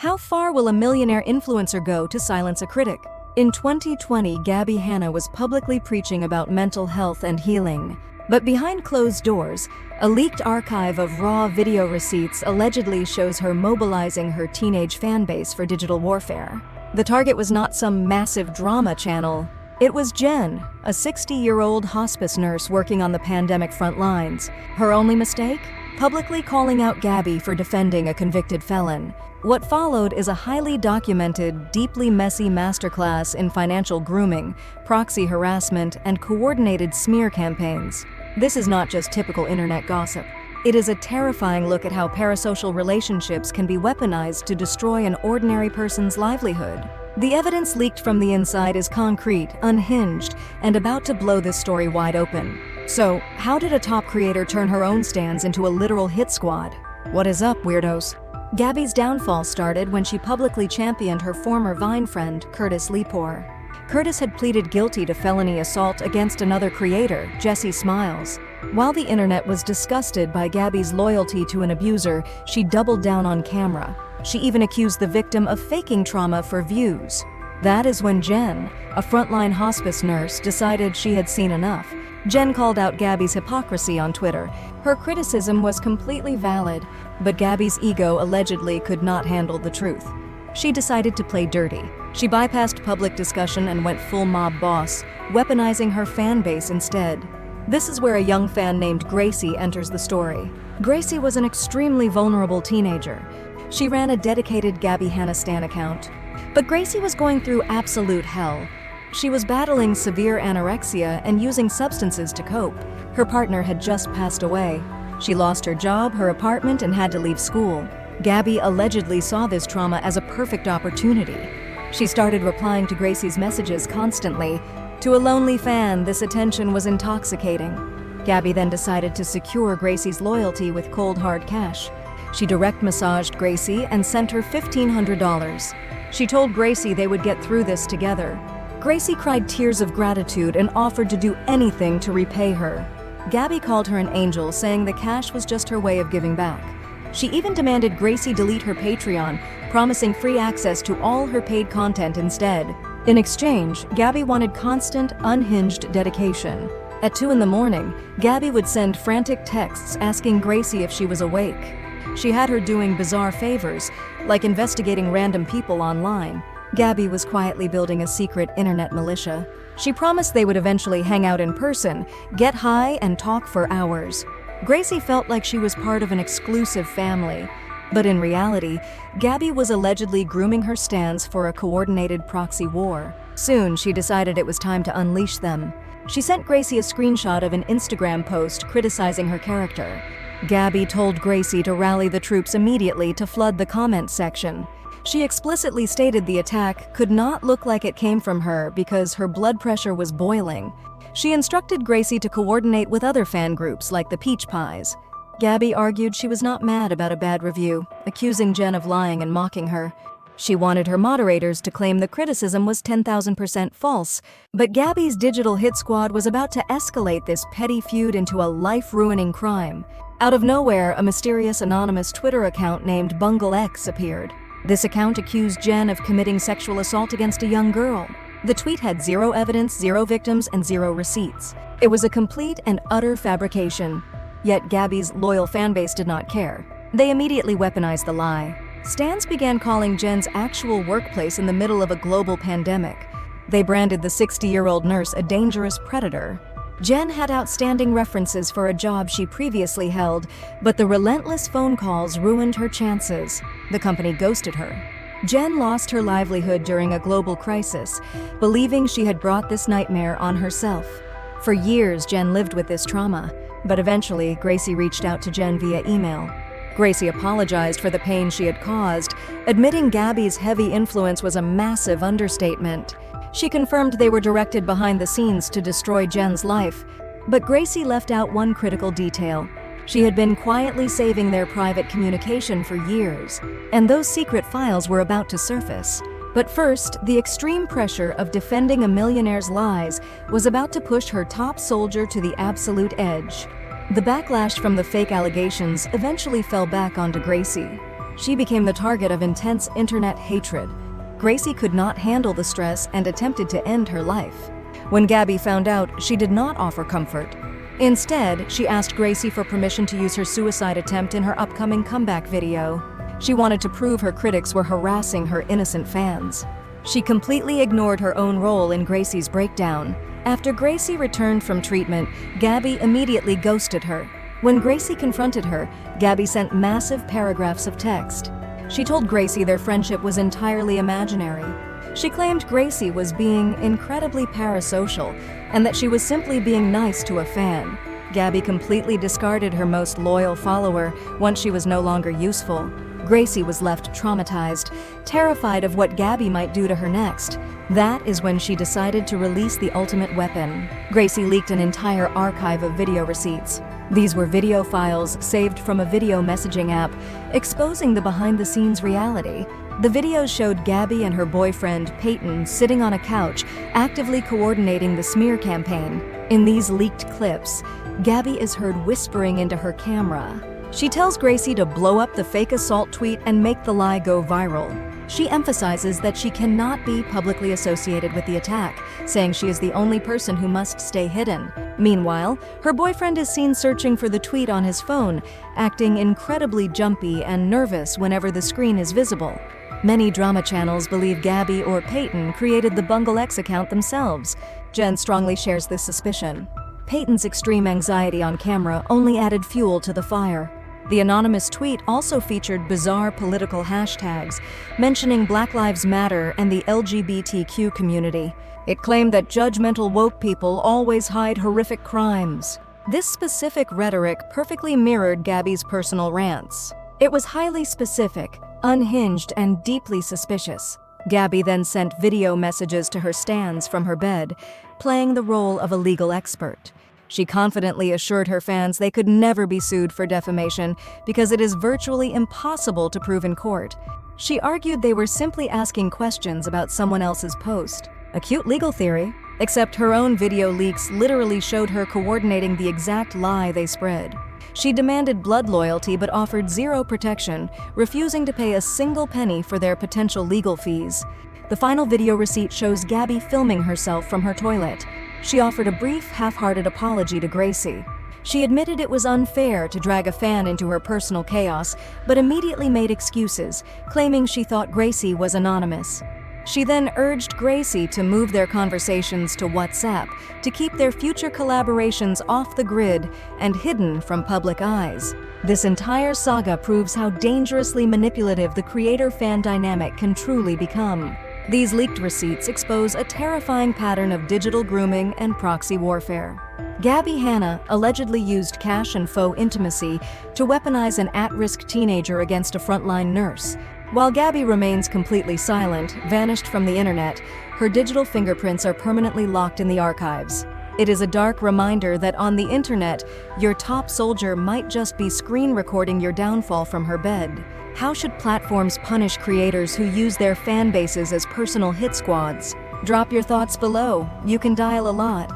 How far will a millionaire influencer go to silence a critic? In 2020, Gabbie Hanna was publicly preaching about mental health and healing. But behind closed doors, a leaked archive of raw video receipts allegedly shows her mobilizing her teenage fan base for digital warfare. The target was not some massive drama channel. It was Jen, a 60-year-old hospice nurse working on the pandemic front lines. Her only mistake? Publicly calling out Gabbie for defending a convicted felon. What followed is a highly documented, deeply messy masterclass in financial grooming, proxy harassment, and coordinated smear campaigns. This is not just typical internet gossip. It is a terrifying look at how parasocial relationships can be weaponized to destroy an ordinary person's livelihood. The evidence leaked from the inside is concrete, unhinged, and about to blow this story wide open. So, how did a top creator turn her own stands into a literal hit squad? What is up, weirdos? Gabbie's downfall started when she publicly championed her former Vine friend, Curtis Lepore. Curtis had pleaded guilty to felony assault against another creator, Jesse Smiles. While the internet was disgusted by Gabbie's loyalty to an abuser, she doubled down on camera. She even accused the victim of faking trauma for views. That is when Jen, a frontline hospice nurse, decided she had seen enough. Jen called out Gabbie's hypocrisy on Twitter. Her criticism was completely valid, but Gabbie's ego allegedly could not handle the truth. She decided to play dirty. She bypassed public discussion and went full mob boss, weaponizing her fan base instead. This is where a young fan named Gracie enters the story. Gracie was an extremely vulnerable teenager. She ran a dedicated Gabbie Hanna Stan account. But Gracie was going through absolute hell. She was battling severe anorexia and using substances to cope. Her partner had just passed away. She lost her job, her apartment, and had to leave school. Gabbie allegedly saw this trauma as a perfect opportunity. She started replying to Gracie's messages constantly. To a lonely fan, this attention was intoxicating. Gabbie then decided to secure Gracie's loyalty with cold hard cash. She direct massaged Gracie and sent her $1,500. She told Gracie they would get through this together. Gracie cried tears of gratitude and offered to do anything to repay her. Gabbie called her an angel, saying the cash was just her way of giving back. She even demanded Gracie delete her Patreon, promising free access to all her paid content instead. In exchange, Gabbie wanted constant, unhinged dedication. At 2 a.m, Gabbie would send frantic texts asking Gracie if she was awake. She had her doing bizarre favors, like investigating random people online. Gabbie was quietly building a secret internet militia. She promised they would eventually hang out in person, get high, and talk for hours. Gracie felt like she was part of an exclusive family. But in reality, Gabbie was allegedly grooming her stans for a coordinated proxy war. Soon, she decided it was time to unleash them. She sent Gracie a screenshot of an Instagram post criticizing her character. Gabbie told Gracie to rally the troops immediately to flood the comment section. She explicitly stated the attack could not look like it came from her because her blood pressure was boiling. She instructed Gracie to coordinate with other fan groups like the Peach Pies. Gabbie argued she was not mad about a bad review, accusing Jen of lying and mocking her. She wanted her moderators to claim the criticism was 10,000% false, but Gabbie's digital hit squad was about to escalate this petty feud into a life-ruining crime. Out of nowhere, a mysterious anonymous Twitter account named Bungle X appeared. This account accused Jen of committing sexual assault against a young girl. The tweet had 0 evidence, 0 victims, and 0 receipts. It was a complete and utter fabrication. Yet Gabbie's loyal fanbase did not care. They immediately weaponized the lie. Stans began calling Jen's actual workplace in the middle of a global pandemic. They branded the 60-year-old nurse a dangerous predator. Jen had outstanding references for a job she previously held, but the relentless phone calls ruined her chances. The company ghosted her. Jen lost her livelihood during a global crisis, believing she had brought this nightmare on herself. For years, Jen lived with this trauma, but eventually, Gracie reached out to Jen via email. Gracie apologized for the pain she had caused, admitting Gabbie's heavy influence was a massive understatement. She confirmed they were directed behind the scenes to destroy Jen's life, but Gracie left out one critical detail. She had been quietly saving their private communication for years, and those secret files were about to surface. But first, the extreme pressure of defending a millionaire's lies was about to push her top soldier to the absolute edge. The backlash from the fake allegations eventually fell back onto Gracie. She became the target of intense internet hatred. Gracie could not handle the stress and attempted to end her life. When Gabbie found out, she did not offer comfort. Instead, she asked Gracie for permission to use her suicide attempt in her upcoming comeback video. She wanted to prove her critics were harassing her innocent fans. She completely ignored her own role in Gracie's breakdown. After Gracie returned from treatment, Gabbie immediately ghosted her. When Gracie confronted her, Gabbie sent massive paragraphs of text. She told Gracie their friendship was entirely imaginary. She claimed Gracie was being incredibly parasocial and that she was simply being nice to a fan. Gabbie completely discarded her most loyal follower once she was no longer useful. Gracie was left traumatized, terrified of what Gabbie might do to her next. That is when she decided to release the ultimate weapon. Gracie leaked an entire archive of video receipts. These were video files saved from a video messaging app, exposing the behind-the-scenes reality. The videos showed Gabbie and her boyfriend, Peyton, sitting on a couch, actively coordinating the smear campaign. In these leaked clips, Gabbie is heard whispering into her camera. She tells Gracie to blow up the fake assault tweet and make the lie go viral. She emphasizes that she cannot be publicly associated with the attack, saying she is the only person who must stay hidden. Meanwhile, her boyfriend is seen searching for the tweet on his phone, acting incredibly jumpy and nervous whenever the screen is visible. Many drama channels believe Gabbie or Peyton created the Bungle X account themselves. Jen strongly shares this suspicion. Peyton's extreme anxiety on camera only added fuel to the fire. The anonymous tweet also featured bizarre political hashtags, mentioning Black Lives Matter and the LGBTQ community. It claimed that judgmental woke people always hide horrific crimes. This specific rhetoric perfectly mirrored Gabbie's personal rants. It was highly specific, unhinged, and deeply suspicious. Gabbie then sent video messages to her stans from her bed, playing the role of a legal expert. She confidently assured her fans they could never be sued for defamation because it is virtually impossible to prove in court. She argued they were simply asking questions about someone else's post. A cute legal theory, except her own video leaks literally showed her coordinating the exact lie they spread. She demanded blood loyalty but offered zero protection, refusing to pay a single penny for their potential legal fees. The final video receipt shows Gabbie filming herself from her toilet. She offered a brief, half-hearted apology to Gracie. She admitted it was unfair to drag a fan into her personal chaos, but immediately made excuses, claiming she thought Gracie was anonymous. She then urged Gracie to move their conversations to WhatsApp to keep their future collaborations off the grid and hidden from public eyes. This entire saga proves how dangerously manipulative the creator-fan dynamic can truly become. These leaked receipts expose a terrifying pattern of digital grooming and proxy warfare. Gabbie Hanna allegedly used cash and faux intimacy to weaponize an at-risk teenager against a frontline nurse. While Gabbie remains completely silent, vanished from the internet, her digital fingerprints are permanently locked in the archives. It is a dark reminder that on the internet, your top soldier might just be screen recording your downfall from her bed. How should platforms punish creators who use their fan bases as personal hit squads? Drop your thoughts below. You can dial a lot.